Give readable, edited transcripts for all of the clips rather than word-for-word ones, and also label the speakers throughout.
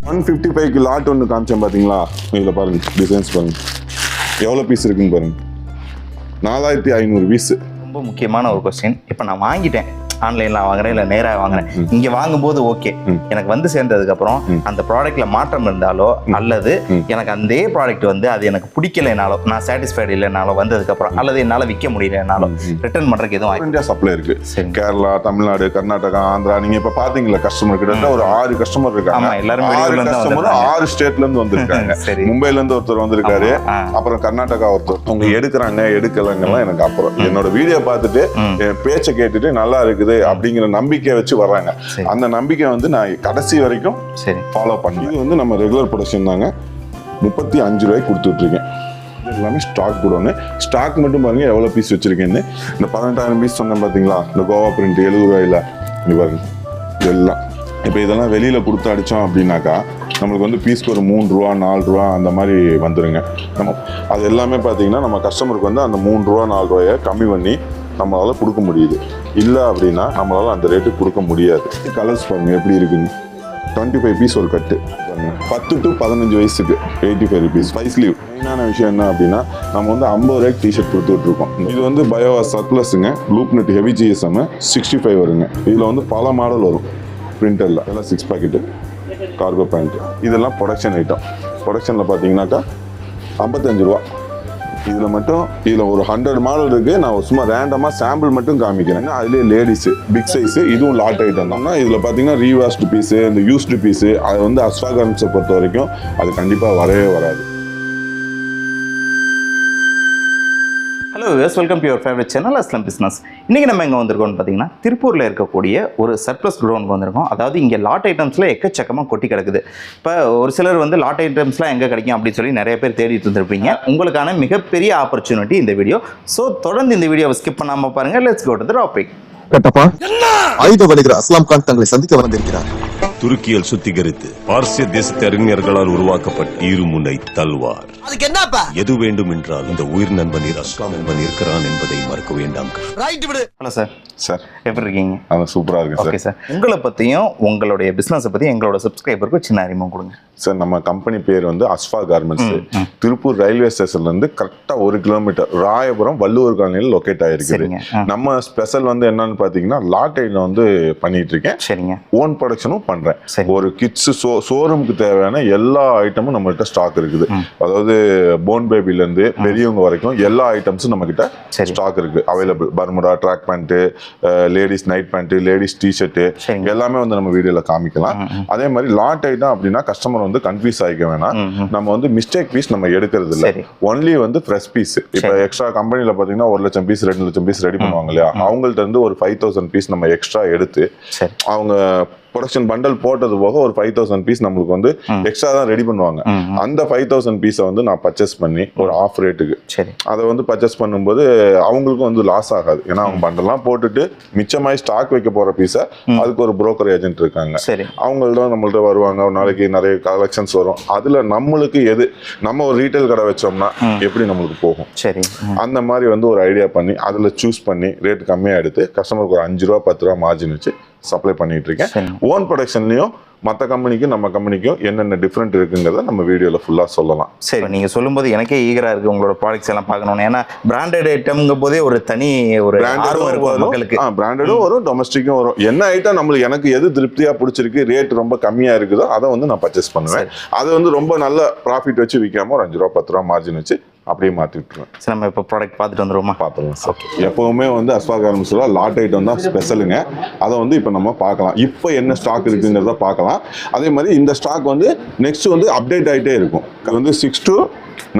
Speaker 1: 155 lot ஒன்று காமிச்சேன் பார்த்தீங்களா? இதில் பாருங்க, டிசைன்ஸ் பாருங்க, எவ்வளோ பீஸ் இருக்குன்னு பாருங்க. 4500 பீஸ்.
Speaker 2: ரொம்ப முக்கியமான ஒரு கொஸ்டின். இப்போ நான் வாங்கிட்டேன், ஆன்லைன்ல வாங்குறேன் இல்லை நேராக வாங்குறேன், இங்க வாங்கும்போது ஓகே, எனக்கு வந்து சேர்ந்ததுக்கு அப்புறம் அந்த ப்ராடக்ட்ல மாற்றம் இருந்தாலோ அல்லது எனக்கு அந்த ப்ராடக்ட் வந்து அது எனக்கு பிடிக்கலைனாலோ, நான் சாட்டிஸ்ஃபைடு இல்லைனாலோ, வந்ததுக்கு அப்புறம் அல்லது என்னால் விற்க முடியலனாலோ ரிட்டர்ன் பண்றதுக்கு எதுவும்
Speaker 1: இந்தியா சப்ளை இருக்கு. கேரளா, தமிழ்நாடு, கர்நாடகா, ஆந்திரா. நீங்க இப்ப பாத்தீங்களா கஸ்டமர் கிட்ட ஒரு 6 கஸ்டமர் இருக்காங்க.
Speaker 2: எல்லாரும்
Speaker 1: 6 ஸ்டேட்ல இருந்து வந்திருக்காங்க. மும்பைல இருந்து ஒருத்தர் வந்திருக்காரு, அப்புறம் கர்நாடகா ஒருத்தர். அவங்க எடுக்கிறாங்க எடுக்கலங்கெல்லாம் எனக்கு அப்புறம் என்னோட வீடியோ பார்த்துட்டு என் பேச்சை கேட்டுட்டு நல்லா இருக்குது அப்படிங்கிற நம்பிக்கை வச்சு வர்றாங்க. அந்த நம்பிக்கை வந்து நான் கடைசி வரைக்கும் ஃபாலோ பண்ணி, இது வந்து நம்ம ரெகுலர் ப்ரொடக்ஷன் தாங்க. 35 ரூபாய்க்கு கொடுத்துட்டு இருக்கேன். எல்லாமே ஸ்டாக் போடுவாங்க. ஸ்டாக் மட்டும் பாருங்க எவ்வளவு பீஸ் வச்சிருக்கேன்னு. இந்த 18,000 பீஸ் சொன்னேன் பாத்தீங்களா, இந்த கோவா பிரிண்ட் 70 ரூபாயில இது பாருங்க. இதெல்லாம் இப்போ இதெல்லாம் வெளியில கொடுத்து அடிச்சோம் அப்படின்னாக்கா நம்மளுக்கு வந்து பீஸ்க்கு ஒரு 3 ரூபா 4 ரூபா அந்த மாதிரி வந்துருங்க. நம்ம அது எல்லாமே பார்த்தீங்கன்னா நம்ம கஸ்டமருக்கு வந்து அந்த 3 ரூபா 4 ரூபாயை கம்மி பண்ணி நம்மளால கொடுக்க முடியுது. இல்லை அப்படின்னா நம்மளால அந்த ரேட்டுக்கு கொடுக்க முடியாது. கலர்ஸ் பாருங்க எப்படி இருக்குன்னு. 25 பீஸ் ஒரு கட்டு. 10 to 15 வயசுக்கு 85 ருபீஸ். 5 ஸ்லீவ். மெயினான விஷயம் என்ன அப்படின்னா நம்ம வந்து 50 ரூபாய்க்கு டிஷர்ட் கொடுத்துட்டு இருக்கோம். இது வந்து பயோவா சர்ப்ளஸுங்க. லூப் நெட் ஹெவி ஜிஎஸ்எம் 65 வருங்க. இதில் வந்து பல மாடல் வரும் பிரிண்டரில். எல்லாம் 6 பாக்கெட்டு கார்கோ பேண்ட். இதெல்லாம் ப்ரொடக்ஷன் ஐட்டம். ப்ரொடக்ஷனில் பார்த்தீங்கன்னாக்கா 55 ரூபா. இதில் மட்டும் இதில் ஒரு 100 மாடல் இருக்குது. நான் சும்மா ரேண்டமாக சாம்பிள் மட்டும் காமிக்கிறேன். அதுலேயே லேடிஸு பிக் சைஸு, இதுவும் லாட் ஐட்டம் தான். இதில் பார்த்தீங்கன்னா ரீவாஷ்டு பீஸு, இந்த யூஸ்டு பீஸு, அது வந்து அஸ்வா கார்மெண்ட்ஸை பொறுத்த வரைக்கும் அது கண்டிப்பாக வரவே வராது.
Speaker 2: Hello viewers, welcome to your favourite channel Aslam business. இன்றைக்கி நம்ம எங்கே வந்திருக்கோம்னு பார்த்தீங்கன்னா திருப்பூரில் இருக்கக்கூடிய ஒரு சர்ப்ளஸ் குடோனுக்கு வந்திருக்கோம். அதாவது இங்கே லாட் ஐட்டம்ஸில் எக்கச்சக்கமாக கொட்டி கிடக்குது. இப்போ ஒரு சிலர் வந்து லாட் ஐட்டம்ஸ்லாம் எங்கே கிடைக்கும் அப்படின்னு சொல்லி நிறைய பேர் தேடிட்டு இருந்திருப்பீங்க. உங்களுக்கான மிகப்பெரிய ஆப்பர்ச்சுனிட்டி இந்த வீடியோ. ஸோ தொடர்ந்து இந்த வீடியோவை ஸ்கிப் பண்ணாமல் பாருங்கள். Let's go to the topic.
Speaker 3: Kattappa, ஆயுத வணிகர் அஸ்லாம் கான் தங்களை சந்திக்க வந்திருக்கிறார்.
Speaker 4: துருக்கியில் சுத்திகரித்து பார்சிய தேசத்து அறிஞர்களால் உருவாக்கப்பட்ட இருமுனை தல்வார். எது வேண்டும் என்றால் இந்த உயிர் நண்பன் அஸ்லாம் நண்பன் இருக்கிறான் என்பதை மறக்க வேண்டாம்.
Speaker 2: Hello sir.
Speaker 1: சார்
Speaker 2: எப்படி இருக்கீங்க?
Speaker 1: அது சூப்பராக இருக்கு சார்.
Speaker 2: ஓகே சார், உங்களை பற்றியும் உங்களுடைய பிஸ்னஸை பற்றி எங்களோட சப்ஸ்கிரைபருக்கு சின்ன அறிமுகம் கொடுங்க
Speaker 1: சார். நம்ம கம்பெனி பேர் வந்து அஸ்வா கார்மெண்ட்ஸ். திருப்பூர் ரயில்வே ஸ்டேஷன்லேருந்து கரெக்டாக 1 கிலோமீட்டர் ராயபுரம் வள்ளுவர் காலனியில் லொக்கேட் ஆகிருக்குது. நம்ம ஸ்பெஷல் வந்து என்னன்னு பார்த்தீங்கன்னா லாட் ஐட்டம் வந்து பண்ணிட்டு இருக்கேன்.
Speaker 2: சரிங்க.
Speaker 1: ஓன் ப்ரொடக்ஷனும் பண்ணுறேன். ஒரு கிட்ஸ் ஷோரூமுக்கு தேவையான எல்லா ஐட்டமும் நம்மகிட்ட ஸ்டாக் இருக்குது. அதாவது போன் பேபிலேருந்து பெரியவங்க வரைக்கும் எல்லா ஐட்டம்ஸும் நம்மகிட்ட ஸ்டாக் இருக்கு, available. Bermuda, track pant, ladies night pant, ladies t-shirt எல்லாமே வந்து நம்ம வீடியோல காமிக்கலாம். அதே மாதிரி லாட் ஐட்டம் அப்படின்னா கஸ்டமர் வந்து கன்ஃபியூஸ் ஆகிக்க வேணாம். நம்ம வந்து மிஸ்டேக் பீஸ் நம்ம எடுக்கிறது இல்லை, ஒன்லி வந்து ஃப்ரெஷ் பீஸ். இப்போ எக்ஸ்ட்ரா கம்பெனியில் பார்த்தீங்கன்னா 1 லட்சம் பீஸ் 2 லட்சம் பீஸ் ரெடி பண்ணுவாங்க இல்லையா, அவங்கள்ட்ட இருந்து ஒரு 5000 பீஸ் நம்ம எக்ஸ்ட்ரா எடுத்து அவங்க ப்ரொடக்ஷன் பண்டல் போட்டது போக ஒரு 5000 பீஸ் நம்மளுக்கு வந்து எக்ஸ்ட்ரா தான் ரெடி பண்ணுவாங்க. அந்த 5000 பீஸை வந்து நான் பர்ச்சேஸ் பண்ணி ஒரு ஆஃப் ரேட்டுக்கு அதை வந்து பர்ச்சேஸ் பண்ணும்போது அவங்களுக்கும் வந்து லாஸ் ஆகாது. ஏன்னா அவங்க பண்டல்லாம் போட்டுட்டு மிச்சமாய் ஸ்டாக் வைக்க போற பீஸை அதுக்கு ஒரு புரோக்கர் ஏஜென்ட் இருக்காங்க, அவங்கள்ட்ட நம்மள்ட்ட வருவாங்க. ஒரு நாளைக்கு நிறைய கலெக்ஷன்ஸ் வரும். அதுல நம்மளுக்கு எது நம்ம ஒரு ரீட்டைல் கடை வச்சோம்னா எப்படி நம்மளுக்கு போகும், அந்த மாதிரி வந்து ஒரு ஐடியா பண்ணி அதுல சூஸ் பண்ணி ரேட் கம்மியா எடுத்து கஸ்டமருக்கு ஒரு 5 ரூபா 10 ரூபா மார்ஜின் வச்சு சப்ளை பண்ணிட்டு இருக்கேன். ஓன் ப்ரொடக்ஷன்லயும் மற்ற கம்பெனிக்கும் நம்ம கம்பெனிக்கும் என்னென்ன டிஃப்ரெண்ட் இருக்குங்கிறத நம்ம வீடியோவில் ஃபுல்லாக சொல்லலாம்.
Speaker 2: சரி, நீங்கள் சொல்லும்போது எனக்கே ஈகராக இருக்குது உங்களோட ப்ராடக்ட்ஸ் எல்லாம் பார்க்கணும். ஏன்னா பிராண்டட் ஐட்டம்ங்கும் போதே ஒரு தனி ஒரு மக்களுக்கு
Speaker 1: பிராண்டடும் வரும், டொமஸ்டிக்கும் வரும். என்ன ஐட்டம் நம்மளுக்கு எனக்கு எது திருப்தியாக பிடிச்சிருக்கு, ரேட் ரொம்ப கம்மியாக இருக்குதோ அதை வந்து நான் பர்ச்சேஸ் பண்ணுவேன். அதை வந்து ரொம்ப நல்ல ப்ராஃபிட் வச்சு விற்காம ஒரு 5 ரூபா 10 ரூபா மார்ஜின் வச்சு அப்படியே மாற்றிட்டுருவேன்.
Speaker 2: சரி, நம்ம இப்போ ப்ராடக்ட் பார்த்துட்டு வந்துடுவோமா?
Speaker 1: பார்த்துருவோம் சார். எப்போவுமே வந்து அஸ்வா கார்மெண்ட்ஸில் லாட் ஐட்டம் தான் ஸ்பெஷலுங்க. அதை வந்து இப்போ நம்ம பார்க்கலாம். இப்போ என்ன ஸ்டாக் இருக்குங்கிறத பார்க்கலாம். அதே மாதிரி இந்த ஸ்டாக் வந்து நெக்ஸ்ட் வந்து அப்டேட் ஆகிட்டே இருக்கும். அது வந்து 6 to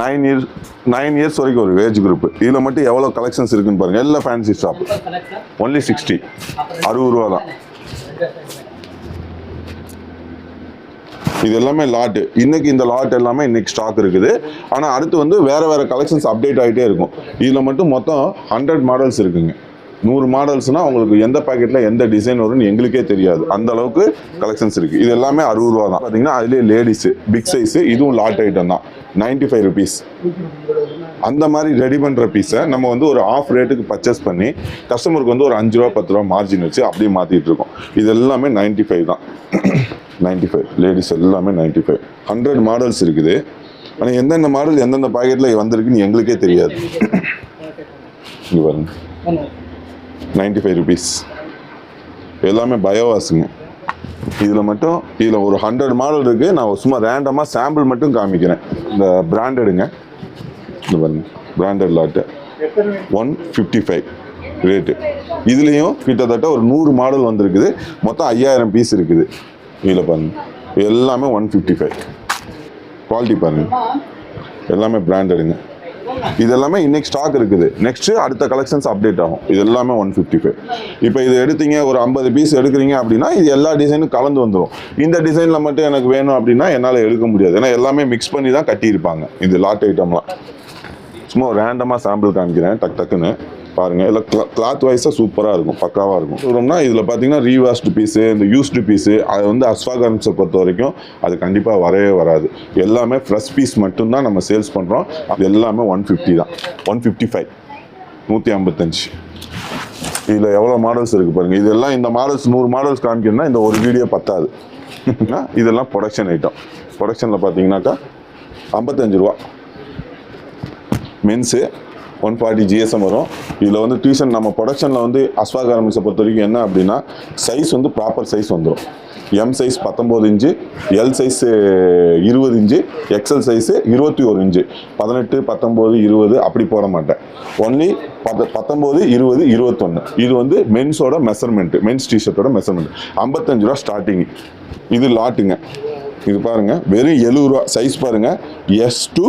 Speaker 1: 9 இயர்ஸ் வரைக்கும் ஒரு ஏஜ் குரூப். இதில் மட்டும் எவ்வளோ கலெக்ஷன்ஸ் இருக்குன்னு பாருங்கள். எல்லாம் ஃபேன்சி ஷாப். ஒன்லி 60 ரூபா தான். இது எல்லாமே லாட்டு. இன்னைக்கு இந்த லாட் எல்லாமே இன்னைக்கு ஸ்டாக் இருக்குது. ஆனால் அடுத்து வந்து வேற வேற கலெக்ஷன்ஸ் அப்டேட் ஆகிட்டே இருக்கும். இதில் மட்டும் மொத்தம் 100 மாடல்ஸ் இருக்குங்க. 100 மாடல்ஸ்னா உங்களுக்கு எந்த பாக்கெட்ல எந்த டிசைன் வரும்னு எங்களுக்கே தெரியாது, அந்த அளவுக்கு கலெக்ஷன்ஸ் இருக்கு. இது எல்லாமே 60 ரூபா தான். பார்த்தீங்கன்னா அதுலேயே லேடிஸ் பிக் சைஸ், இதுவும் லாட் ஐட்டம் தான். 95 ருபீஸ். அந்த மாதிரி ரெடி பண்ணுற பீஸை நம்ம வந்து ஒரு ஆஃப் ரேட்டுக்கு பர்ச்சேஸ் பண்ணி கஸ்டமருக்கு வந்து ஒரு 5 ரூபா 10 ரூபா மார்ஜின் வச்சு அப்படியே மாற்றிட்டு இருக்கோம். இது எல்லாமே 95 தான். 95 லேடிஸ் எல்லாமே 95 100 மாடல்ஸ் இருக்குது. ஆனால் எந்தெந்த மாடல் எந்தெந்த பாக்கெட்டில் வந்திருக்குன்னு எங்களுக்கே தெரியாது. இங்கே பாருங்க 95 ருபீஸ் எல்லாமே பயோவாஸுங்க. இதில் ஒரு 100 மாடல் இருக்குது. நான் சும்மா ரேண்டமாக சாம்பிள் மட்டும் காமிக்கிறேன். இந்த பிராண்டடுங்க, இந்த பாருங்க பிராண்டட் லாட்டு 155 ரேட்டு. இதுலேயும் கிட்டத்தட்ட ஒரு 100 மாடல் வந்திருக்குது. மொத்தம் 5000 பீஸ் இருக்குது. இதில் பாருங்க எல்லாமே 155. குவாலிட்டி பாருங்க எல்லாமே பிராண்டடுங்க. இது எல்லாமே இன்னைக்கு ஸ்டாக் இருக்குது. நெக்ஸ்ட் அடுத்த கலெக்ஷன்ஸ் அப்டேட் ஆகும். இது எல்லாமே 155. இப்போ இது எடுத்தீங்க ஒரு 50 பீஸ் எடுக்கிறீங்க அப்படின்னா இது எல்லா டிசைனும் கலந்து வந்துடும். இந்த டிசைனில் மட்டும் எனக்கு வேணும் அப்படின்னா என்னால் எடுக்க முடியாது. ஏன்னா எல்லாமே மிக்ஸ் பண்ணி தான் கட்டியிருப்பாங்க. இது லாட் ஐட்டம்லாம் சும்மா ரேண்டமாக சாம்பிள் காமிக்கிறேன். டக்குன்னு பாருங்க. இல்லை கிளாத் வைஸாக சூப்பராக இருக்கும், பக்காவாக இருக்கும். சொல்கிறோம்னா இதில் பார்த்தீங்கன்னா ரீவாஷ்டு பீஸு, இந்த யூஸ்டு பீஸு, அது வந்து அஸ்வா கார்மெண்ட்ஸை பொறுத்த வரைக்கும் அது கண்டிப்பாக வரவே வராது. எல்லாமே ஃப்ரெஷ் பீஸ் மட்டும்தான் நம்ம சேல்ஸ் பண்ணுறோம். அது எல்லாமே 150 தான். 155 155. இதில் எவ்வளோ மாடல்ஸ் இருக்குது பாருங்கள். இதெல்லாம் இந்த மாடல்ஸ் 100 மாடல்ஸ் காமிக்கணும்னா இந்த ஒரு வீடியோ பத்தாது. இதெல்லாம் ப்ரொடக்ஷன் ஐட்டம். ப்ரொடக்ஷனில் பார்த்தீங்கன்னாக்கா 55 ரூபா. மென்ஸு 140 GSM வரும். இதில் வந்து டியூஷன் நம்ம ப்ரொடக்ஷனில் வந்து அஸ்வா கார்மெண்ட்ஸை பொறுத்த வரைக்கும் என்ன அப்படின்னா சைஸ் வந்து ப்ராப்பர் சைஸ் வந்துடும். M size 19 inch, L size 20 inch, XL size 21 inch. 18, 19, 20 அப்படி போட மாட்டேன். ஒன்லி 19, 20, 21. இது வந்து மென்ஸோட மெஷர்மெண்ட்டு, மென்ஸ் டிஷர்ட்டோட மெஷர்மெண்ட். 55 ரூபா ஸ்டார்டிங். இது லாட்டுங்க. இது பாருங்கள் வெறும் 70 ரூபா. சைஸ் பாருங்கள் S2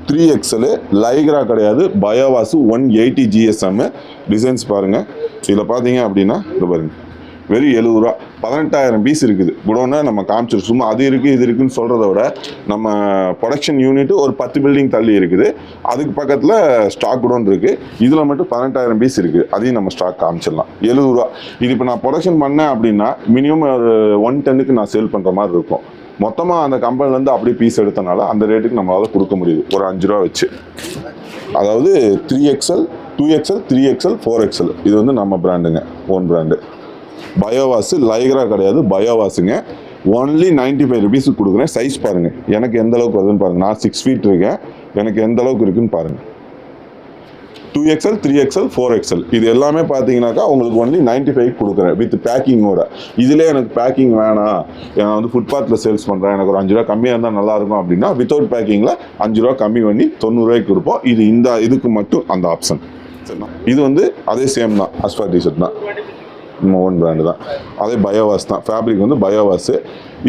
Speaker 1: 3XL, லைக்ரா கிடையாது, பயோவாஸ் 180 GSM. டிசைன்ஸ் பாருங்கள். இதில் பார்த்தீங்க அப்படின்னா இது பாருங்க வெறும் 70 ரூபா. 18000 பீஸ் இருக்குது. குடோனை நம்ம காமிச்சிரு சும்மா அது இருக்குது இது இருக்குதுன்னு சொல்கிறத விட நம்ம ப்ரொடக்ஷன் யூனிட் ஒரு 10 பில்டிங் தள்ளி இருக்குது. அதுக்கு பக்கத்தில் ஸ்டாக் குடோன் இருக்குது. இதில் மட்டும் 18000 பீஸ் இருக்குது. அதையும் நம்ம ஸ்டாக் காமிச்சிடலாம். 70 ரூபா. இது இப்போ நான் ப்ரொடக்ஷன் பண்ணேன் அப்படின்னா மினிமம் ஒரு 110க்கு நான் சேல் பண்ணுற மாதிரி இருக்கும். மொத்தமாக அந்த கம்பெனிலேருந்து அப்படியே பீஸ் எடுத்தனால அந்த ரேட்டுக்கு நம்மளால் கொடுக்க முடியுது ஒரு 5 ரூபா வச்சு. அதாவது 3XL, 2XL, 3XL, 4XL. இது வந்து நம்ம பிராண்டுங்க, ஓன் பிராண்டு. பயோவாஸ், லைக்ரா கிடையாது, பயோவாஸுங்க. ஒன்லி 95 ருபீஸுக்கு கொடுக்குறேன். சைஸ் பாருங்கள் எனக்கு எந்த அளவுக்கு வருதுன்னு பாருங்கள். நான் 6 ஃபீட் இருக்கேன். எனக்கு எந்த அளவுக்கு இருக்குன்னு பாருங்கள். 2XL, 3XL, 4XL. இது எல்லாமே பார்த்தீங்கன்னாக்கா உங்களுக்கு ஒன்லி 95 கொடுக்குறேன் வித் பேக்கிங்கோட. இதிலே எனக்கு பேக்கிங் வேணாம், நான் வந்து ஃபுட்பாத்தில் சேல்ஸ் பண்ணுறேன், எனக்கு ஒரு 5 ரூபா கம்மியாக இருந்தால் நல்லாயிருக்கும் அப்படின்னா வித்தவுட் பேக்கிங்கில் 5 ரூபா கம்மி பண்ணி 90 ரூபாய்க்கு கொடுப்போம். இது இந்த இதுக்கு மட்டும் அந்த ஆப்ஷன். சரிண்ணா. இது வந்து அதே சேம் தான், அஸ்வா டிஷர்ட் தான், நம்ம ஓன் பிராண்டு தான். அதே பயோவாஸ் தான். ஃபேப்ரிக் வந்து பயோவாஸு.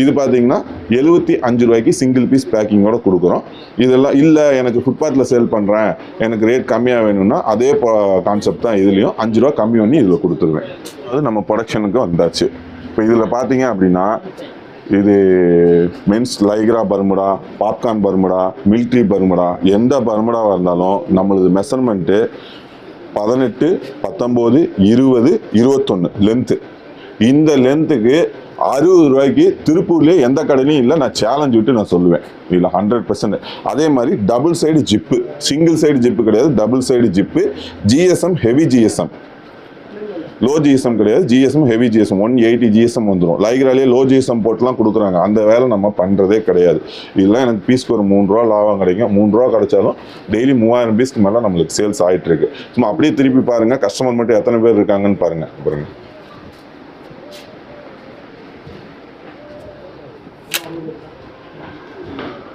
Speaker 1: இது பார்த்தீங்கன்னா 75 ரூபாய்க்கு சிங்கிள் பீஸ் பேக்கிங்கோட கொடுக்குறோம். இதெல்லாம் இல்லை எனக்கு ஃபுட்பாத்தில் சேல் பண்ணுறேன், எனக்கு ரேட் கம்மியாக வேணும்னா அதே கான்செப்ட் தான். இதுலேயும் 5 ரூபா கம்மி பண்ணி இதில் கொடுத்துருவேன். அது நம்ம ப்ரொடக்ஷனுக்கு வந்தாச்சு. இப்போ இதில் பார்த்தீங்க அப்படின்னா இது men's lycra bermuda, popcorn bermuda, military bermuda, எந்த பர்முடாவாக இருந்தாலும் நம்மளது மெஷர்மெண்ட்டு 18, 19, 20, 21 லென்த்து. இந்த லென்த்துக்கு 60 ரூபாய்க்கு திருப்பூர்லேயே எந்த கடையிலையும் இல்லை. நான் சேலஞ்ச் விட்டு நான் சொல்லுவேன் இல்லை 100%. அதே மாதிரி double side zip, single side zip கிடையாது, double side zip. GSM heavy GSM, low GSM கிடையாது. GSM ஹெவி GSM 180 GSM வந்துடும். லைக்ராலேயே லோ GSM போட்டுலாம் கொடுக்குறாங்க. அந்த வேலை நம்ம பண்ணுறதே கிடையாது. இதெல்லாம் எனக்கு பீஸ்க்கு ஒரு 3 ரூபா லாபம் கிடைக்கும். 3 ரூபா கிடைச்சாலும் டெய்லி 3000 பீஸ்க்கு மேலே நம்மளுக்கு சேல்ஸ் ஆகிட்டு இருக்கு. சும்மா அப்படியே திருப்பி பாருங்கள் கஸ்டமர் மட்டும் எத்தனை பேர் இருக்காங்கன்னு பாருங்கள்.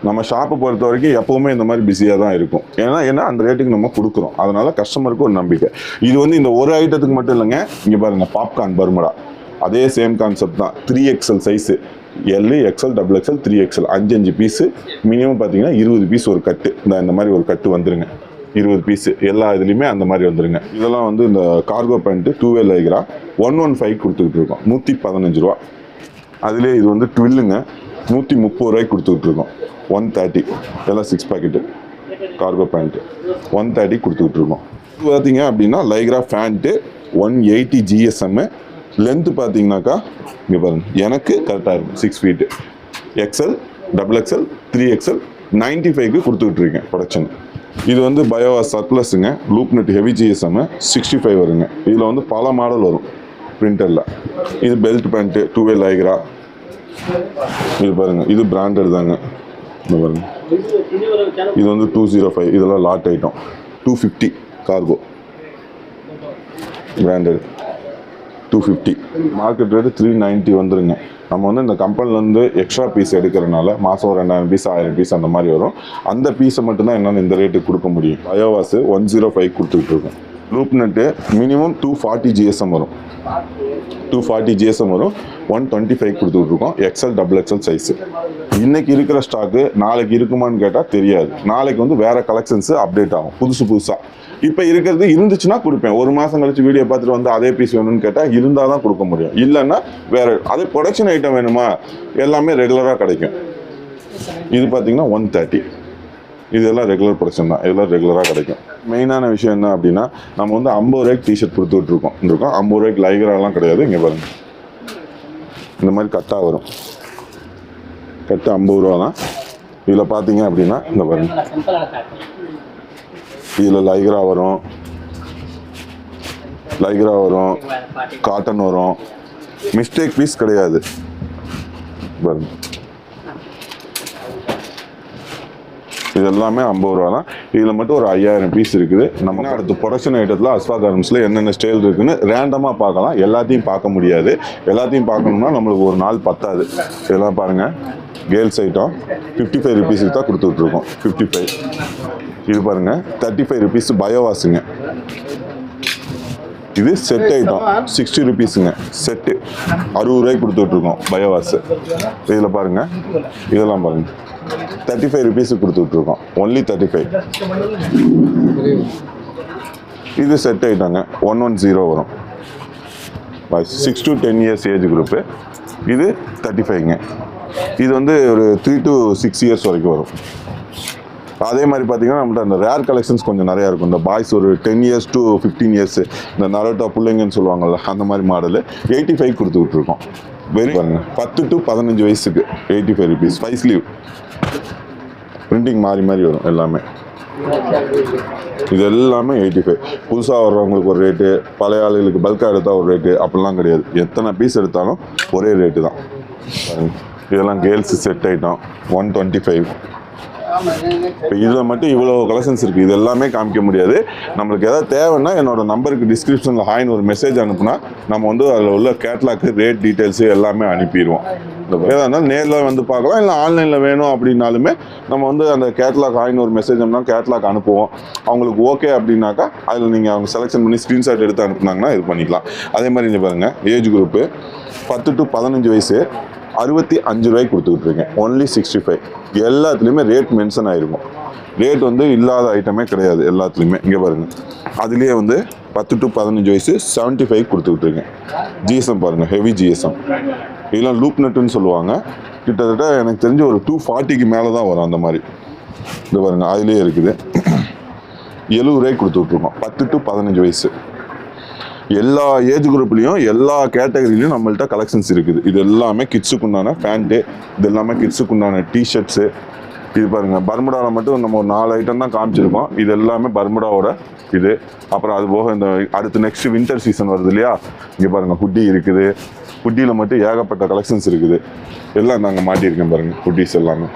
Speaker 1: நம்ம ஷாப்பை பொறுத்த வரைக்கும் எப்போவுமே இந்த மாதிரி பிஸியாக தான் இருக்கும். ஏன்னா அந்த ரேட்டுக்கு நம்ம கொடுக்குறோம். அதனால கஸ்டமருக்கு ஒரு நம்பிக்கை. இது வந்து இந்த ஒரு ஐட்டத்துக்கு மட்டும் இல்லைங்க. இங்கே பாருங்கள் பாப்கார்ன் பர்முடா, அதே சேம் கான்செப்ட் தான். 3XL size, L, XL, XXL, 3XL 5 piece. Minimum பார்த்தீங்கன்னா 20 பீஸ் ஒரு கட்டு. இந்த மாதிரி ஒரு கட்டு வந்துருங்க. 20 பீஸு எல்லா இதுலேயுமே அந்த மாதிரி வந்துருங்க. இதெல்லாம் வந்து இந்த கார்கோ பேண்ட்டு 2way லைக்ரா 115 கொடுத்துக்கிட்டு இருக்கோம். 115 ரூபா. அதுலேயே இது வந்து ட்வில்லுங்க, 130 ரூபாய்க்கு கொடுத்துக்கிட்டு இருக்கோம். 130 எல்லாம் 6 பாக்கெட்டு கார்கோ பேண்ட்டு 130 கொடுத்துக்கிட்டு இருக்கோம். இது பார்த்தீங்க அப்படின்னா லைக்ரா பேண்ட்டு 180 GSM. லென்த்து பார்த்தீங்கன்னாக்கா இங்கே பாருங்க எனக்கு கரெக்டாக இருக்கும். 6 ஃபீட்டு. XL, XXL, 3XL 95க்கு கொடுத்துக்கிட்டு இருக்கேன் ப்ரொடக்ஷன். இது வந்து பயோவாஸ் சர்ப்ளஸுங்க. லூப் நெட் ஹெவி GSM 65 வருங்க. இதில் வந்து பல மாடல் வரும் பிரிண்டரில். இது பெல்ட் பேண்ட்டு 2way லைக்ரா இது பாருங்க, இது பிராண்டட் தாங்க. இந்த பாருங்க, இது வந்து 205. இதெல்லாம் lot item. 250 cargo branded 250. Market rate 390 வந்துருங்க. நம்ம வந்து இந்த கம்பெனிலேருந்து எக்ஸ்ட்ரா பீஸ் எடுக்கிறனால மாதம் 2000 பீஸ் 1000 பீஸ் அந்த மாதிரி வரும். அந்த பீஸை மட்டும்தான் என்னால் இந்த ரேட்டுக்கு கொடுக்க முடியும். பயோவாஸ் 105 கொடுத்துக்கிட்டு இருக்கோம். லூப் நட்டு மினிமம் 240 GSM வரும். 240 GSM வரும். 125 கொடுத்துட்ருக்கோம். XL XXL size. இன்னைக்கு இருக்கிற ஸ்டாக்கு நாளைக்கு இருக்குமான்னு கேட்டால் தெரியாது. நாளைக்கு வந்து வேற கலெக்ஷன்ஸ் அப்டேட் ஆகும் புதுசாக. இப்போ இருக்கிறது இருந்துச்சுன்னா கொடுப்பேன். ஒரு மாதம் கழிச்சு வீடியோ பார்த்துட்டு வந்து அதே பீஸ் வேணும்னு கேட்டால் இருந்தால் தான் கொடுக்க முடியும். இல்லைன்னா வேற அதே ப்ரொடக்ஷன் ஐட்டம் வேணுமா, எல்லாமே ரெகுலராக கிடைக்கும். இது பார்த்தீங்கன்னா 130. இதெல்லாம் ரெகுலர் ப்ரொடக்ஷன் தான். இதெல்லாம் ரெகுலராக கிடைக்கும். மெயினான விஷயம் என்ன அப்படின்னா, நம்ம வந்து 50 ரூபாய்க்கு டிஷர்ட் கொடுத்துட்ருக்கோம். 50 ரூபாய்க்கு லைக்ராலாம் கிடையாது. இங்கே பாருங்க, இந்த மாதிரி கட்டாக வரும். கட்டு 50 ரூபா தான். இதில் பார்த்தீங்க அப்படின்னா இந்த பாருங்க, இதில் லைக்ரா வரும், காட்டன் வரும். மிஸ்டேக் பீஸ் கிடையாது. பாருங்க, இது எல்லாமே 50 ரூபா தான். இதில் மட்டும் ஒரு 5000 பீஸ் இருக்குது. நம்ம அடுத்து ப்ரொடக்ஷன் ஐட்டத்தில் அஸ்வா கார்மெண்ட்ஸில் என்னென்ன ஸ்டைல் இருக்குன்னு ரேண்டமாக பார்க்கலாம். எல்லாத்தையும் பார்க்க முடியாது. எல்லாத்தையும் பார்க்கணும்னா நம்மளுக்கு ஒரு நாள் பத்தாது. இதெல்லாம் பாருங்கள், கேர்ள்ஸ் ஐட்டம் 55 ருபீஸுக்கு தான் கொடுத்துட்ருக்கோம். 55. இது பாருங்கள், 35 ருபீஸ் பயோவாஸுங்க. இது செட் ஐட்டம் 60 ருபீஸுங்க. செட்டு 60 ரூபாய்க்கு கொடுத்துட்ருக்கோம் பயோவாஸு. இதில் பாருங்கள், இதெல்லாம் பாருங்கள், 35 ருபீஸுக்கு கொடுத்துட்ருக்கோம். ஒன்லி 35. இது செட் ஐட்டங்க, 110 வரும். 6 to 10 இயர்ஸ் ஏஜ் குரூப்பு. இது 35ங்க. இது வந்து ஒரு 3 to 6 இயர்ஸ் வரைக்கும் வரும். அதே மாதிரி பார்த்தீங்கன்னா நம்மகிட்ட அந்த ரேர் கலெக்ஷன்ஸ் கொஞ்சம் நிறையா இருக்கும். இந்த பாய்ஸ் ஒரு 10 இயர்ஸ் to 15 இயர்ஸ், இந்த நரோட்டா பிள்ளைங்கன்னு சொல்லுவாங்கள்ல, அந்த மாதிரி மாடலு 85 கொடுத்துட்ருக்கோம். வெரி பாருங்க, 10 to 15 வயசுக்கு 85 ருபீஸ். 5 ஸ்லீவ் பிரிண்டிங் மாறி மாறி வரும் எல்லாமே. இது எல்லாமே 85. புதுசாக வர்றவங்களுக்கு ஒரு ரேட்டு, பழைய ஆளுகளுக்கு பல்காக எடுத்தால் ஒரு ரேட்டு, அப்படிலாம் கிடையாது. எத்தனை பீஸ் எடுத்தாலும் ஒரே ரேட்டு தான். இதெல்லாம் கேர்ள்ஸ் செட் ஐட்டம் 125. இப்போ இதில் மட்டும் இவ்வளோ கலெக்ஷன்ஸ் இருக்குது. இது எல்லாமே காமிக்க முடியாது. நம்மளுக்கு எதாவது தேவைன்னா என்னோட நம்பருக்கு டிஸ்கிரிப்ஷனில் ஹாய்னு ஒரு மெசேஜ் அனுப்புனா நம்ம வந்து அதில் உள்ள கேட்லாக்கு ரேட் டீட்டெயில்ஸு எல்லாமே அனுப்பிடுவோம். எதாக இருந்தாலும் நேரில் வந்து பார்க்கலாம், இல்லை ஆன்லைனில் வேணும் அப்படின்னாலுமே நம்ம வந்து அந்த கேட்லாக் ஹாய்னு ஒரு மெசேஜ் அனுப்புனா கேட்லாக் அனுப்புவோம். அவங்களுக்கு ஓகே அப்படின்னாக்கா அதில் நீங்கள் அவங்க செலெக்ஷன் பண்ணி ஸ்க்ரீன்ஷாட் எடுத்து அனுப்புனாங்கன்னா இது பண்ணிக்கலாம். அதே மாதிரி இங்கே பாருங்கள், ஏஜ் குரூப்பு 10 to 15 வயசு 65 ரூபாய்க்கு கொடுத்துக்கிட்டு இருக்கேன். ஒன்லி 65. எல்லாத்துலேயுமே ரேட் மென்ஷன் ஆகிருக்கும். ரேட் வந்து இல்லாத ஐட்டமே கிடையாது எல்லாத்துலேயுமே. இங்கே பாருங்கள், அதுலேயே வந்து 10 to 15 வயசு 75 கொடுத்துக்கிட்டு இருக்கேன். GSM பாருங்கள், ஹெவி GSM. இதெல்லாம் லூப் நட்டுன்னு சொல்லுவாங்க. கிட்டத்தட்ட எனக்கு தெரிஞ்சு ஒரு 240க்கு மேலே தான் வரும் அந்த மாதிரி. இந்த பாருங்கள், அதுலேயே இருக்குது. 70 ரூபாய்க்கு கொடுத்துட்ருக்கோம். 10 to 15 வயசு. எல்லா ஏஜ் குரூப்லேயும் எல்லா கேட்டகரிலையும் நம்மள்ட்ட கலெக்ஷன்ஸ் இருக்குது. இது எல்லாமே கிட்ஸுக்கு உண்டான பேண்ட்டு, இது எல்லாமே கிட்ஸுக்கு உண்டான டிஷர்ட்ஸு. இது பாருங்கள், பர்முடாவில் மட்டும் நம்ம ஒரு 4 ஐட்டம் தான் காமிச்சிருக்கோம். இது எல்லாமே பர்முடாவோட இது. அப்புறம் அது போக இந்த அடுத்து நெக்ஸ்ட் வின்டர் சீசன் வருது இல்லையா, இங்கே பாருங்கள் ஹுட்டி இருக்குது. ஹுட்டியில் மட்டும் ஏகப்பட்ட கலெக்ஷன்ஸ் இருக்குது. எல்லாம் நாங்கள் மாட்டியிருக்கேன் பாருங்கள், ஹுட்டிஸ் எல்லாமே.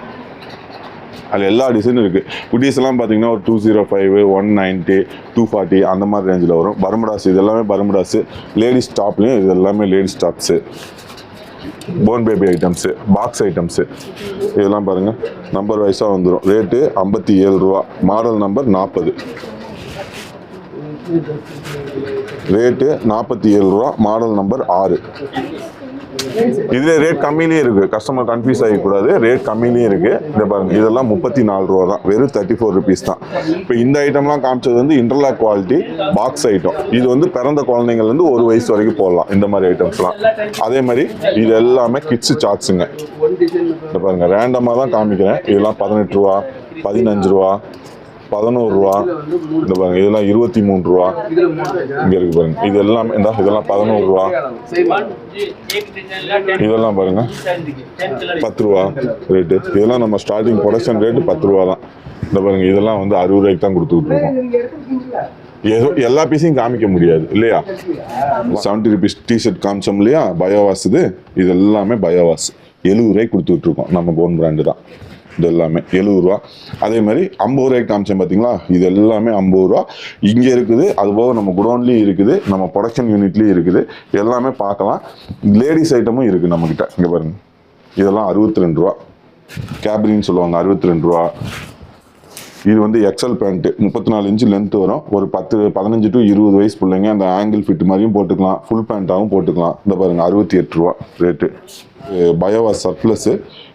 Speaker 1: அதில் எல்லா டிசைனும் இருக்குது. ஹுட்டிஸ் எல்லாம் பார்த்தீங்கன்னா ஒரு 205, 190, 240 அந்த மாதிரி ரேஞ்சில் வரும். பர்முடாஸ், இது எல்லாமே பர்முடாஸு. லேடிஸ் டாப்லேயும் இது எல்லாமே ladies tops. Phone baby items, box items. இதெல்லாம் பாருங்கள், நம்பர் வைஸாக வந்துடும். ரேட்டு 57 ரூபா. Model number 40. ரேட்டு 47 ரூபா. Model number 6. இதில் ரேட் கம்மியிலே இருக்குது. கஸ்டமர் கன்ஃபியூஸ் ஆகிக்கூடாது. ரேட் கம்மியிலே இருக்குது. இதை பாருங்கள், இதெல்லாம் 34 ரூபா தான். வெறும் 34 ருபீஸ் தான். இப்போ இந்த ஐட்டம்லாம் காமிச்சது வந்து இன்டர்லாக் குவாலிட்டி பாக்ஸ் ஐட்டம். இது வந்து பிறந்த குழந்தைங்கள்லேருந்து 1 வயசு வரைக்கும் போடலாம் இந்த மாதிரி ஐட்டம்ஸ்லாம். அதே மாதிரி இது எல்லாமே கிட்ஸு சார்ட்ஸுங்க. இதை பாருங்கள், ரேண்டமாக தான் காமிக்கிறேன். இதெல்லாம் 18 ரூபா, 15 ரூபா, 11 ரூபா. இந்த பாருங்க, இதெல்லாம் 23 ரூபா. இங்கே இருக்கு பாருங்க, இது எல்லாமே இதெல்லாம் 11 ரூபா. இதெல்லாம் பாருங்க 10 ரூபா ரேட்டு. இதெல்லாம் நம்ம ஸ்டார்டிங் ப்ரொடக்ஷன் ரேட்டு 10 ரூபா தான். இந்த பாருங்க, இதெல்லாம் வந்து 60 ரூபாய்க்கு தான் கொடுத்துட்ருக்கோம். ஏதோ எல்லா பீஸையும் காமிக்க முடியாது இல்லையா. 70 ருபீஸ் டிஷர்ட் காமிச்சோம் இல்லையா, பயோவாஸ். இது எல்லாமே பயோவாஸ். 70 ரூபாய்க்கு கொடுத்துட்டு இருக்கோம். நம்ம போன் பிராண்டு தான் இது எல்லாமே 70 ரூபா. அதே மாதிரி 50 ரூபாய்க்கு காமிச்சேன் பார்த்தீங்களா, இது எல்லாமே 50 ரூபா. இங்கே இருக்குது, அது போக நம்ம குடோன்லேயும் இருக்குது, நம்ம ப்ரொடக்ஷன் யூனிட்லேயும் இருக்குது, எல்லாமே பார்க்கலாம். லேடிஸ் ஐட்டமும் இருக்குது நம்மக்கிட்ட. இங்கே பாருங்க, இதெல்லாம் 62 ரூபா. கேப்ரின்னு சொல்லுவாங்க, 62 ரூபா. இது வந்து எக்ஸல் பேண்ட்டு 34 இன்ச்சு லென்த் வரும். ஒரு 15 to 20 வயசு பிள்ளைங்க அந்த ஆங்கிள் ஃபிட் மாதிரியும் போட்டுக்கலாம், ஃபுல் பேண்ட்டாகவும் போட்டுக்கலாம். இந்த பாருங்க 68 ரூபா ரேட்டு. பயோவா சர்ப்ளஸ்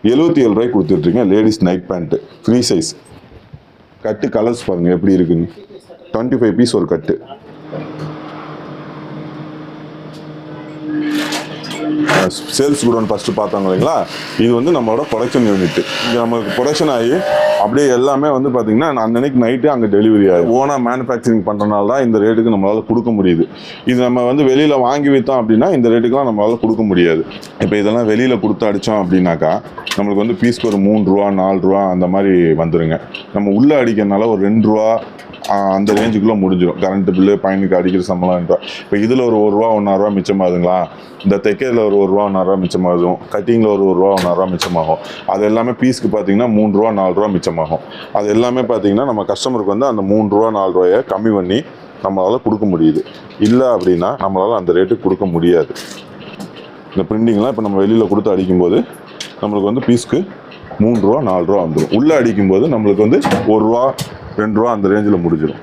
Speaker 1: 77 ரூபாய்க்கு கொடுத்துட்ருக்கேன். Ladies night pant free size. கட்டு கலர்ஸ் பாருங்க எப்படி இருக்குன்னு. 25 பீஸ் ஒரு கட்டு. சேல்ஸ் குடோன் ஃபஸ்ட்டு பார்த்தாங்க இல்லைங்களா, இது வந்து நம்மளோட ப்ரொடக்ஷன் யூனிட். இங்கே நமக்கு ப்ரொடக்ஷன் ஆகி அப்படியே எல்லாமே வந்து பார்த்தீங்கன்னா அன்னைக்கு நைட்டு அங்கே டெலிவரி ஆகும். ஓனாக மேனுஃபேக்சரிங் பண்ணுறதுனால தான் இந்த ரேட்டுக்கு நம்மளால் கொடுக்க முடியுது. இது நம்ம வந்து வெளியில் வாங்கி வைத்தோம் அப்படின்னா இந்த ரேட்டுக்குலாம் நம்மளால் கொடுக்க முடியாது. இப்போ இதெல்லாம் வெளியில் கொடுத்து அடித்தோம் அப்படின்னாக்கா நம்மளுக்கு வந்து பீஸ்க்கு ஒரு 3 ரூபா 4 ரூபா அந்த மாதிரி வந்துடுங்க. நம்ம உள்ளே அடிக்கிறதுனால ஒரு 2 ரூபா அந்த ரேஞ்சுக்குள்ளே முடிஞ்சிடும். கரண்ட்டு பில்லு, பையனுக்கு அடிக்கிற சம்பளம். இப்போ இதில் ஒரு 1 ரூபா 1.5 ரூபா மிச்சமாகுதுங்களா, இந்த தைக்கிறதுல ஒரு 1 ரூபா 1.5 ரூபா மிச்சமாகும், கட்டிங்கில் ஒரு 1 ரூபா 1.5 ரூபா மிச்சமாகும். அது எல்லாமே பீஸ்க்கு பார்த்தீங்கன்னா 3 ரூபா 4 ரூபா மிச்சமாகும். அது எல்லாமே பார்த்தீங்கன்னா நம்ம கஸ்டமருக்கு வந்து அந்த 3 ரூபா 4 ரூபாயை கம்மி பண்ணி நம்மளால் கொடுக்க முடியுது. இல்லை அப்படின்னா நம்மளால் அந்த ரேட்டுக்கு கொடுக்க முடியாது. இந்த பிரிண்டிங்லாம் இப்போ நம்ம வெளியில் கொடுத்து அடிக்கும்போது நம்மளுக்கு வந்து பீஸ்க்கு 3 ரூபா 4 ரூபா வந்துடும். உள்ளே அடிக்கும்போது நம்மளுக்கு வந்து 1 ரூபா 2 ரூபா அந்த ரேஞ்சில் முடிஞ்சிடும்.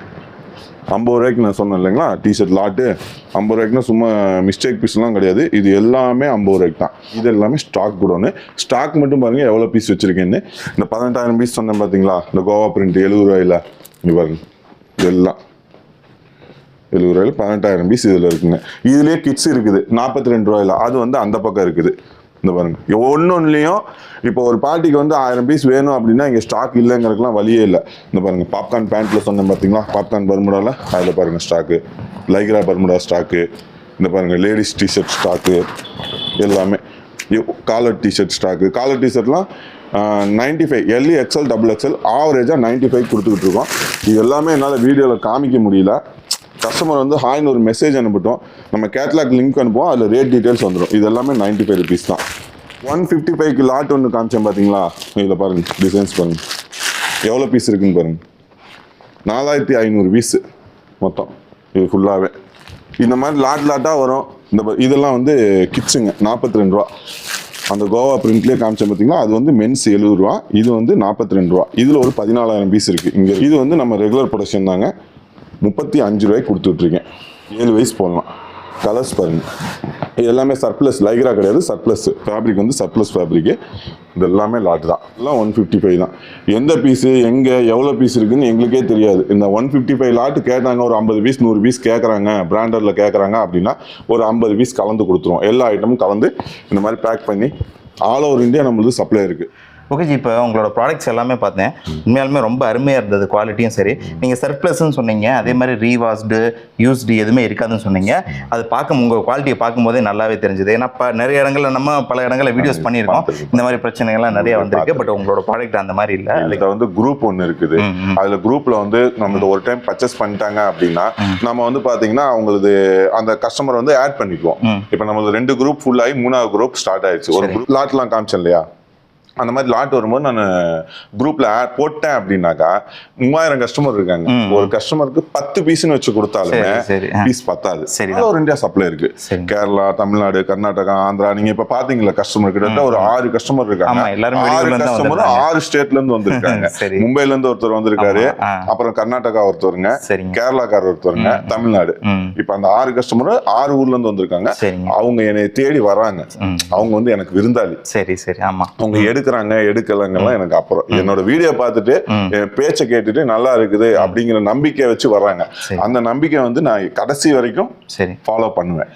Speaker 1: 50 ரூபாய்க்கு நான் சொன்னேன் இல்லைங்களா, டிஷர்ட் லாட்டு 50 ரூபாய்க்குனா சும்மா மிஸ்டேக் பீஸ்லாம் கிடையாது. இது எல்லாமே 50 ரூபாய்க்கு தான். இது எல்லாமே ஸ்டாக் குடோனு. ஸ்டாக் மட்டும் பாருங்கள் எவ்வளோ பீஸ் வச்சுருக்கேன்னு. இந்த 18,000 பீஸ் சொன்னேன் பார்த்தீங்களா, இந்த கோவா பிரிண்ட் 70 ரூபாயில். இங்கே பாருங்க, இதெல்லாம் 70 ரூபாயில் 18,000 பீஸ் இதில் இருக்குங்க. இதுலேயே கிட்ஸ் இருக்குது 42 ரூபாயில். அது வந்து அந்த பக்கம் இருக்குது. இந்த பாருங்க, ஒன்றுலையும் இப்போ ஒரு பார்ட்டிக்கு வந்து 1000 பீஸ் வேணும் அப்படின்னா இங்கே ஸ்டாக் இல்லைங்கிறதுக்குலாம் வழியே இல்லை. இந்த பாருங்க, பாப்கார்ன் பேண்ட்டில் சொன்னேன் பார்த்தீங்களா, பாப்கார்ன் பர்முடாவில் அதில் பாருங்கள் ஸ்டாக்கு, லைக்ரா பர்முடா ஸ்டாக்கு. இந்த பாருங்கள் லேடிஸ் டிஷர்ட் ஸ்டாக்கு எல்லாமே. Collar T-shirt stock. காலர் டிஷர்ட்லாம் 95 எல்இ எக்ஸ்எல் டபுள் எக்ஸ்எல் ஆவரேஜாக 95 கொடுத்துக்கிட்டு இருக்கோம். இது எல்லாமே என்னால் வீடியோவில் காமிக்க முடியல. கஸ்டமர் வந்து ஹாய்னு ஒரு மெசேஜ் அனுப்பிட்டோம், நம்ம கேட்லாக் லிங்க் அனுப்புவோம், அதில் ரேட் டீட்டெயில்ஸ் வந்துடும். இது எல்லாமே 95 ருபீஸ் தான். 155க்கு லாட் ஒன்று காமிச்சேன் பார்த்தீங்களா, இதில் பாருங்கள் டிசைன்ஸ் பாருங்கள் எவ்வளோ பீஸ் இருக்குன்னு பாருங்கள். 4500 பீஸு மொத்தம் இது ஃபுல்லாகவே. இந்த மாதிரி லாட்டாக வரும். இதெல்லாம் வந்து கிட்ஸுங்க 42 ரூபா. அந்த கோவா பிரிண்ட்லேயே காமிச்சேன் பார்த்தீங்களா, அது வந்து மென்ஸ் 70 ரூபா, இது வந்து 42 ரூபா. இதில் ஒரு 14,000 பீஸ் இருக்குது இங்கே. இது வந்து நம்ம ரெகுலர் ப்ரொடக்ஷன் தாங்க. 35 ரூபாய்க்கு கொடுத்துட்ருக்கேன். 7 வயசு போடலாம். கலர்ஸ் பாருங்கள், இது எல்லாமே சர்ப்ளஸ், லைக்ரா கிடையாது, சர்ப்ளஸ் ஃபேப்ரிக் வந்து சர்ப்ளஸ் ஃபேப்ரிக்கு. இது எல்லாமே லாட் தான். எல்லாம் 155 தான். எந்த பீஸு எங்கே எவ்வளோ பீஸ் இருக்குதுன்னு எங்களுக்கே தெரியாது. இந்த 155 லாட்டு கேட்டாங்க, ஒரு 50 பீஸ் 100 பீஸ் கேட்குறாங்க, பிராண்டரில் கேட்குறாங்க அப்படின்னா ஒரு 50 பீஸ் கலந்து கொடுத்துருவோம். எல்லா ஐட்டமும் கலந்து இந்த மாதிரி பேக் பண்ணி ஆல் ஓவர் இந்தியா நம்மளுக்கு சப்ளை இருக்குது.
Speaker 2: ஓகே ஜி, இப்போ உங்களோட ப்ராடக்ட்ஸ் எல்லாமே பார்த்தேன், உண்மையாலுமே ரொம்ப அருமையாக இருந்தது. குவாலிட்டியும் சரி, நீங்கள் சர்ப்ளஸ்ன்னு சொன்னீங்க, அதே மாதிரி ரீவாஷ்டு யூஸ்டு எதுவுமே இருக்காதுன்னு சொன்னீங்க. அது உங்கள் குவாலிட்டியை பார்க்கும்போதே நல்லாவே தெரிஞ்சுது. ஏன்னா இப்போ நிறைய இடங்களில் நம்ம பல இடங்களில் வீடியோஸ் பண்ணியிருக்கோம், இந்த மாதிரி பிரச்சனைகள்லாம் நிறைய வந்திருக்கு. பட் உங்களோட ப்ராடக்ட் அந்த மாதிரி இல்லை.
Speaker 1: அதுக்கு வந்து குரூப் ஒன்று இருக்குது. அதில் குரூப்பில் வந்து நம்ம ஒரு டைம் பர்ச்சேஸ் பண்ணிட்டாங்க அப்படின்னா நம்ம வந்து பார்த்தீங்கன்னா அவங்களுக்கு அந்த கஸ்டமர் வந்து ஆட் பண்ணிக்குவோம். இப்போ நம்மளுக்கு 2 குரூப் ஃபுல் ஆகி 3வது குரூப் ஸ்டார்ட் ஆயிடுச்சு. ஒரு குரூப் லாட்லாம் காமிச்சேன் இல்லையா, அந்த மாதிரி லாட் வரும்போது நான் குரூப்ல போட்டேன் அப்படின்னாக்கா 3000 கஸ்டமர் இருக்காங்க. ஒரு கஸ்டமருக்கு 10 பீஸ்னு வச்சு கொடுத்தாலுமே பீஸ் பத்தாது. ஒரு இந்தியா சப்ளை இருக்கு. கேரளா, தமிழ்நாடு, கர்நாடகா, ஆந்திரா. நீங்க இப்ப பாத்தீங்களா கஸ்டமர் கிட்ட ஒரு 6 கஸ்டமர் இருக்காங்க. 6 கஸ்டமர் 6 ஸ்டேட்ல இருந்து வந்திருக்காங்க. மும்பைல இருந்து ஒருத்தர் வந்திருக்காரு, அப்புறம் கர்நாடகா ஒருத்தருங்க, கேரளாக்காரர் ஒருத்தருங்க, தமிழ்நாடு. இப்ப அந்த 6 கஸ்டமர் 6 ஊர்ல இருந்து வந்திருக்காங்க. அவங்க என்னை தேடி வராங்க. அவங்க வந்து எனக்கு விருந்தாளி.
Speaker 2: சரி சரி. ஆமா,
Speaker 1: அவங்க எடுக்கலங்கெல்லாம் எனக்கு அப்புறம் என்னோட வீடியோ பார்த்துட்டு பேச்சை கேட்டுட்டு நல்லா இருக்குது அப்படிங்கிற நம்பிக்கை வச்சு வர்றாங்க. அந்த நம்பிக்கை வந்து நான் கடைசி வரைக்கும் ஃபாலோ பண்ணுவேன்.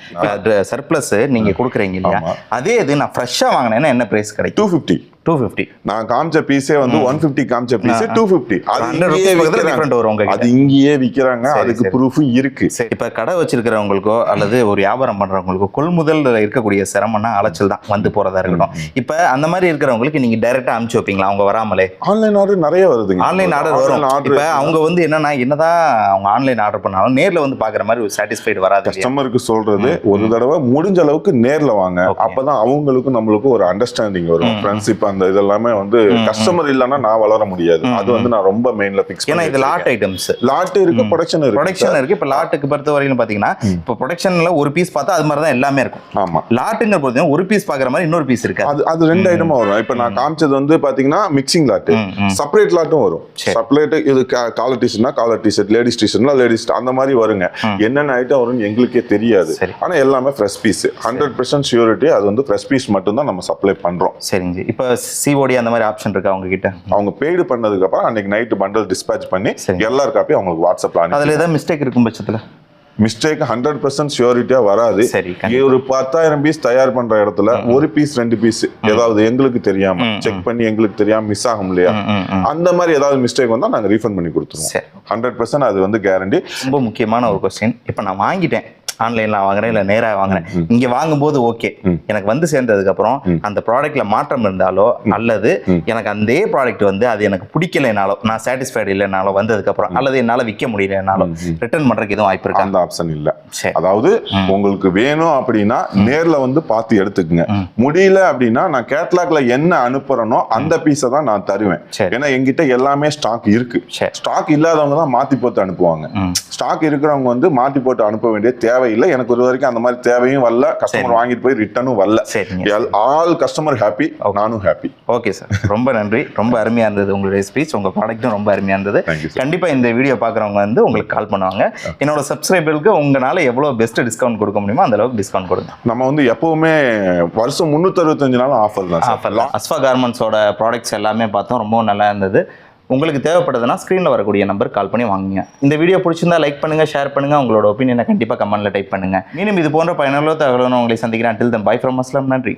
Speaker 2: சர்ப்ளஸ் நீங்க கொடுக்குறீங்க இல்லையா, அதே இது நான் ஃப்ரெஷ்ஷா வாங்கினேன்னா என்ன பிரைஸ் கிடைக்கும்?
Speaker 1: 250.
Speaker 2: 250.
Speaker 1: நான் காமிச்ச பீஸே வந்து 150 காமிச்ச பீஸே 250. அது
Speaker 2: 100
Speaker 1: இங்கேயே
Speaker 2: rupees பக்கத்துல
Speaker 1: விக்கிறாங்க.
Speaker 2: different வரும் உங்ககிட்ட.
Speaker 1: அது இங்கேயே விக்கிறாங்க. அதுக்கு ப்ரூஃபும் இருக்கு.
Speaker 2: இப்ப கடை வச்சிருக்கிறவங்களுக்கோ அல்லது ஒரு வியாபாரம் பண்றவங்களுக்கோ கொள்முதல் இருக்கக்கூடிய சிரமம்னா அலைச்சல் தான் வந்து போறதா இருக்கட்டும். இப்ப அந்த மாதிரி இருக்கிறவங்களுக்கு நீங்க டைரக்டா அனுப்பிச்சு வைப்பீங்களா அவங்க வராமலே?
Speaker 1: ஆன்லைன் ஆர்டர் நிறைய வருதுங்க.
Speaker 2: ஆன்லைன் ஆர்டர் வரும். இப்ப அவங்க வந்து என்னதான் அவங்க ஆன்லைன் ஆர்டர் பண்ணாலும் நேர்ல வந்து பாக்குற மாதிரி ஒரு சாட்டிஸ்ஃபைடு வராது.
Speaker 1: கஸ்டமருக்கு சொல்றது ஒரு தடவை முடிஞ்ச அளவுக்கு நேர்ல வாங்க. அப்பதான் அவங்களுக்கும் நம்மளுக்கும் ஒரு அண்டர்ஸ்டாண்டிங் வரும். ஃப்ரெண்ட்ஷிப் அந்த இதெல்லாமே வந்து கஸ்டமர் இல்லைன்னா நான் வளர முடியாது. அது வந்து நான் ரொம்ப மெயின்ல பிக்ஸ்
Speaker 2: ஏன்னா இது லாட் ஐட்டம்ஸ்.
Speaker 1: லாட் இருக்கு, ப்ரொடக்ஷன்
Speaker 2: இருக்கு. இப்ப லாட்டுக்கு பொறுத்த வரையிலும் பாத்தீங்கன்னா இப்ப ப்ரொடக்ஷன்ல ஒரு பீஸ் பார்த்தா அது மாதிரி தான் எல்லாமே இருக்கும்.
Speaker 1: ஆமா,
Speaker 2: லாட்டுங்க பொறுத்த ஒரு பீஸ் பாக்குற மாதிரி இன்னொரு பீஸ் இருக்கு.
Speaker 1: அது 2 ஐட்டமா வரும். இப்ப நான் காமிச்சது வந்து பாத்தீங்கன்னா மிக்சிங் லாட், செப்பரேட் லாட்டும் வரும். செப்பரேட் இது காலர் டிஷர்ட்னா காலர் டிஷர்ட், லேடிஸ் டிஷர்ட்னா லேடிஸ் அந்த மாதிரி வருங்க. என்னென்ன ஐட்டம் வரும்னு எங்களுக்கே தெரியாது. ஆனா எல்லாமே ஃப்ரெஷ் பீஸ். 100% ஷூரிட்டி. அது வந்து ஃப்ரெஷ் பீஸ் மட்டும் தான் நம்ம சப்ளை பண்றோம்.
Speaker 2: சரிங்க. இப்ப சிஓடி அந்த மாதிரி ஆப்ஷன் இருக்கா அவங்க கிட்ட?
Speaker 1: அவங்க பெய்டு பண்ணதுக்கு அப்புறம் அன்னைக்கு நைட் பண்டல் டிஸ்பேட்ச் பண்ணி எல்லார் காப்பி அவங்களுக்கு வாட்ஸ்அப்ல அனுப்பி.
Speaker 2: அதுல ஏதாவது மிஸ்டேக் இருக்கும் பட்சத்துல
Speaker 1: மிஸ்டேக் 100% ஷூரிட்டியா வராது. ஒரு 10,000 பீஸ் தயார் பண்ற இடத்துல ஒரு பீஸ் 2 பீஸ் ஏதாவது எங்களுக்கு தெரியாம செக் பண்ணி எங்களுக்கு தெரியாம மிஸ் ஆகும் இல்லையா, அந்த மாதிரி ஏதாவது மிஸ்டேக் வந்தா நாங்க ரீஃபண்ட் பண்ணி கொடுத்துருவோம். 100% அது வந்து கேரண்டி.
Speaker 2: ரொம்ப முக்கியமான ஒரு கொஸ்டின். இப்ப நான் வாங்கிட்டேன், ஆன்லைன்ல வாங்குறேன் இல்ல நேரா வாங்குறேன், இங்க வாங்கும்போது ஓகே, எனக்கு வந்து சேர்ந்ததுக்கு அப்புறம் அந்த ப்ராடக்ட்ல மாற்றம் இருந்தாலோ அல்லது எனக்கு அந்த ப்ராடக்ட் வந்து அது எனக்கு பிடிக்கலைனாலோ, நான் சாட்டிஸ்ஃபைடு இல்லைனாலோ வந்ததுக்கு அப்புறம், அல்லது என்னால விற்க முடியலனாலோ ரிட்டர்ன் பண்றதுக்கு எதுவும் வாய்ப்பு இருக்கு?
Speaker 1: அந்த ஆப்ஷன் இல்ல. அதாவது உங்களுக்கு வேணும் அப்படின்னா நேர்ல வந்து பார்த்து எடுத்துக்கங்க. முடியல அப்படின்னா நான் கேட்லாக்ல என்ன அனுப்புறனோ அந்த பீஸை தான் நான் தருவேன். ஏன்னா எங்கிட்ட எல்லாமே ஸ்டாக் இருக்கு. ஸ்டாக் இல்லாதவங்க தான் மாத்தி போட்டு அனுப்புவாங்க. ஸ்டாக் இருக்கிறவங்க வந்து மாத்தி போட்டு அனுப்ப வேண்டிய தேவையில்லை. எனக்கு ஒரு வரைக்கும் அந்த மாதிரி தேவையும் வரல. கஸ்டமர் வாங்கிட்டு போய் ரிட்டர்னும் வரல. ஆல் கஸ்டமர் ஹாப்பி, நானும் ஹாப்பி.
Speaker 2: ஓகே சார், ரொம்ப நன்றி. ரொம்ப அருமையா இருந்தது உங்களுடைய ஸ்பீச். உங்க ப்ராடக்ட்டும் ரொம்ப அருமையா இருந்தது. கண்டிப்பா இந்த வீடியோ பாக்குறவங்க வந்து உங்களுக்கு கால் பண்ணுவாங்க. என்னோட சப்ஸ்கிரைபருக்கு உங்களால எவ்வளவு பெஸ்ட் டிஸ்கவுண்ட் கொடுக்க முடியுமோ அந்த அளவுக்கு டிஸ்கவுண்ட் கொடுங்க.
Speaker 1: நம்ம வந்து எப்பவுமே வருஷம் 365 நாளும் ஆஃபர் தான்.
Speaker 2: அஸ்வா கார்மெண்ட்ஸோட ப்ராடக்ட்ஸ் எல்லாமே பார்த்தோம், ரொம்ப நல்லா இருந்தது. உங்களுக்கு தேவைப்படுதுன்னா ஸ்க்ரீனில் வரக்கூடிய நம்பர் கால் பண்ணி வாங்குங்க. இந்த வீடியோ பிடிச்சிருந்தா லைக் பண்ணுங்க, ஷேர் பண்ணுங்க, உங்களோட ஒப்பீனியனை கண்டிப்பாக கமெண்ட்ல டைப் பண்ணுங்க. மீண்டும் இது போன்ற பயனுள்ள தகவல்களை உங்களை சந்திக்கிறேன். Until then, bye from Aslam. நன்றி.